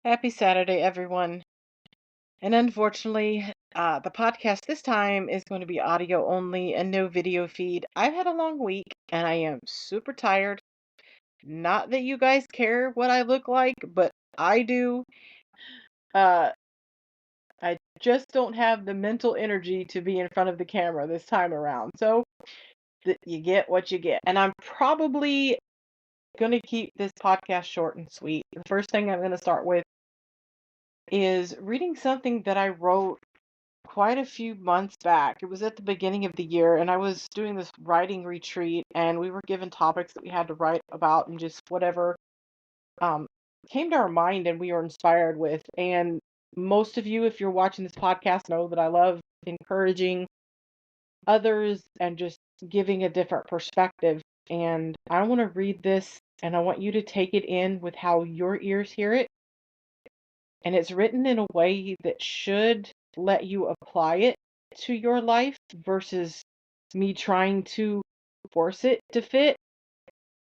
Happy Saturday, everyone. And unfortunately, the podcast this time is going to be audio only and no video feed. I've had a long week and I am super tired. Not that you guys care what I look like, but I do. Uh, I just don't have the mental energy to be in front of the camera this time around. So you get what you get. And I'm probably going to keep this podcast short and sweet. The first thing I'm going to start with is reading something that I wrote quite a few months back. It was at the beginning of the year, and I was doing this writing retreat, and we were given topics that we had to write about and just whatever um, came to our mind and we were inspired with. And most of you, if you're watching this podcast, know that I love encouraging others and just giving a different perspective. And I want to read this, and I want you to take it in with how your ears hear it. And it's written in a way that should let you apply it to your life versus me trying to force it to fit.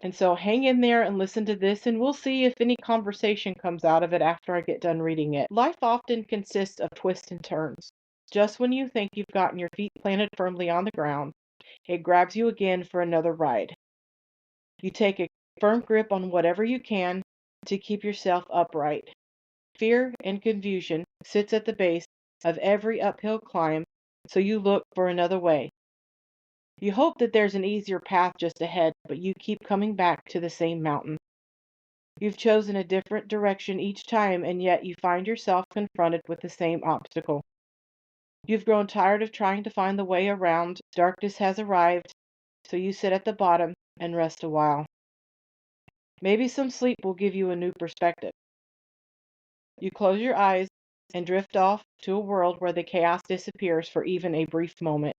And so hang in there and listen to this, and we'll see if any conversation comes out of it after I get done reading it. Life often consists of twists and turns. Just when you think you've gotten your feet planted firmly on the ground, it grabs you again for another ride. You take a firm grip on whatever you can to keep yourself upright. Fear and confusion sits at the base of every uphill climb, so you look for another way. You hope that there's an easier path just ahead, but you keep coming back to the same mountain. You've chosen a different direction each time, and yet you find yourself confronted with the same obstacle. You've grown tired of trying to find the way around. Darkness has arrived, so you sit at the bottom and rest a while. Maybe some sleep will give you a new perspective. You close your eyes and drift off to a world where the chaos disappears for even a brief moment.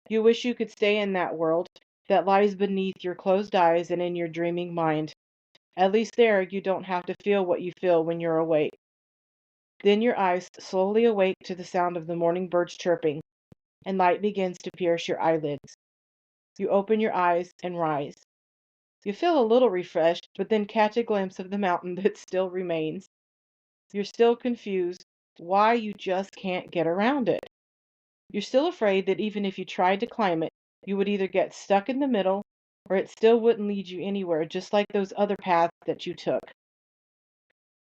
You wish you could stay in that world that lies beneath your closed eyes and in your dreaming mind. At least there you don't have to feel what you feel when you're awake. Then your eyes slowly awake to the sound of the morning birds chirping, and light begins to pierce your eyelids. You open your eyes and rise. You feel a little refreshed, but then catch a glimpse of the mountain that still remains. You're still confused why you just can't get around it. You're still afraid that even if you tried to climb it, you would either get stuck in the middle or it still wouldn't lead you anywhere, just like those other paths that you took.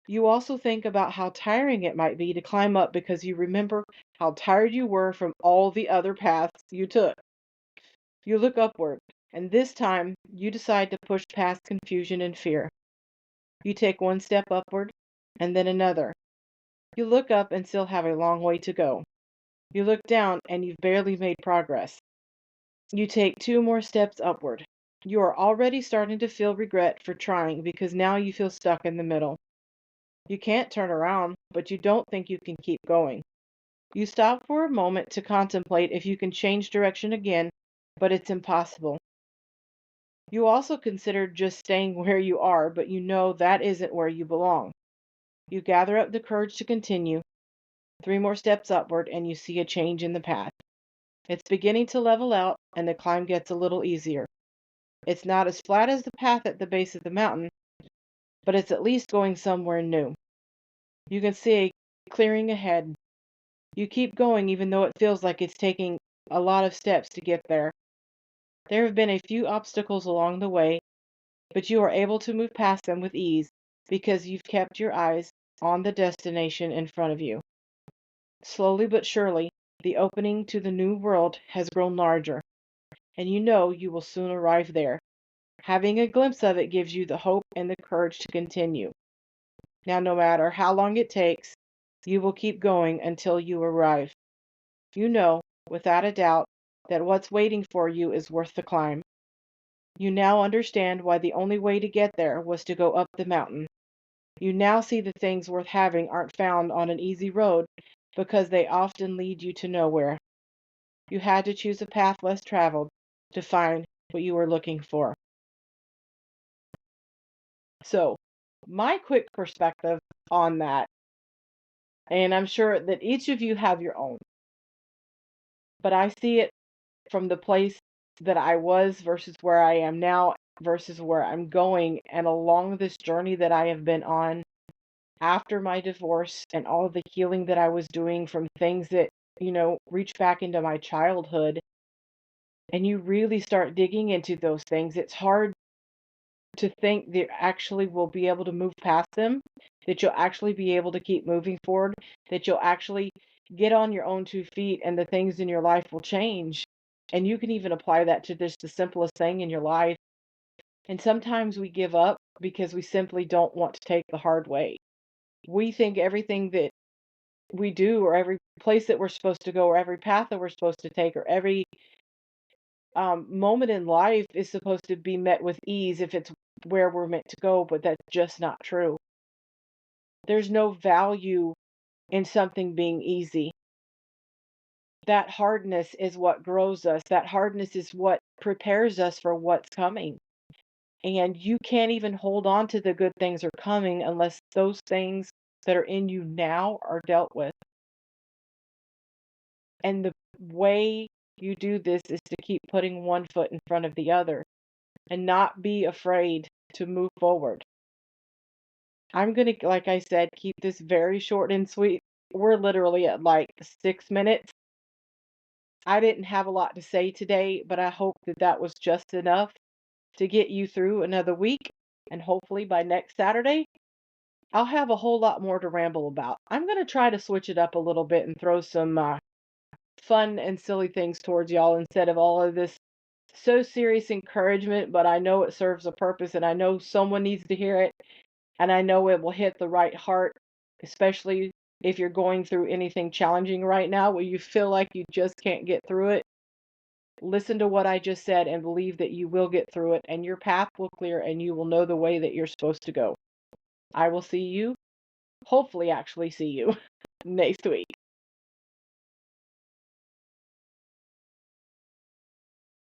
You also think about how tiring it might be to climb up because you remember how tired you were from all the other paths you took. You look upward, and this time you decide to push past confusion and fear. You take one step upward, and then another. You look up and still have a long way to go. You look down, and you've barely made progress. You take two more steps upward. You are already starting to feel regret for trying because now you feel stuck in the middle. You can't turn around, but you don't think you can keep going. You stop for a moment to contemplate if you can change direction again, but it's impossible. You also consider just staying where you are, but you know that isn't where you belong. You gather up the courage to continue. Three more steps upward, and you see a change in the path. It's beginning to level out, and the climb gets a little easier. It's not as flat as the path at the base of the mountain, but it's at least going somewhere new. You can see a clearing ahead. You keep going even though it feels like it's taking a lot of steps to get there. There have been a few obstacles along the way, but you are able to move past them with ease because you've kept your eyes on the destination in front of you. Slowly but surely, the opening to the new world has grown larger, and you know you will soon arrive there. Having a glimpse of it gives you the hope and the courage to continue. Now, no matter how long it takes, you will keep going until you arrive. You know, without a doubt, that what's waiting for you is worth the climb. You now understand why the only way to get there was to go up the mountain. You now see the things worth having aren't found on an easy road because they often lead you to nowhere. You had to choose a path less traveled to find what you were looking for. So, my quick perspective on that, and I'm sure that each of you have your own, but I see it from the place that I was versus where I am now versus where I'm going, and along this journey that I have been on, after my divorce and all of the healing that I was doing from things that, reach back into my childhood, and you really start digging into those things, it's hard to think that actually will be able to move past them, that you'll actually be able to keep moving forward, that you'll actually get on your own 2 feet and the things in your life will change. And you can even apply that to just the simplest thing in your life. And sometimes we give up because we simply don't want to take the hard way. We think everything that we do, or every place that we're supposed to go, or every path that we're supposed to take, or every moment in life is supposed to be met with ease if it's where we're meant to go, but that's just not true. There's no value in something being easy. That hardness is what grows us. That hardness is what prepares us for what's coming. And you can't even hold on to the good things are coming unless those things that are in you now are dealt with. And the way you do this is to keep putting one foot in front of the other and not be afraid to move forward. I'm going to, like I said, keep this very short and sweet. We're literally at like 6 minutes. I didn't have a lot to say today, but I hope that that was just enough to get you through another week. And hopefully by next Saturday, I'll have a whole lot more to ramble about. I'm going to try to switch it up a little bit and throw some fun and silly things towards y'all instead of all of this so serious encouragement, but I know it serves a purpose and I know someone needs to hear it and I know it will hit the right heart, especially if you're going through anything challenging right now where you feel like you just can't get through it. Listen to what I just said and believe that you will get through it and your path will clear and you will know the way that you're supposed to go. I will see you, hopefully, actually see you next week.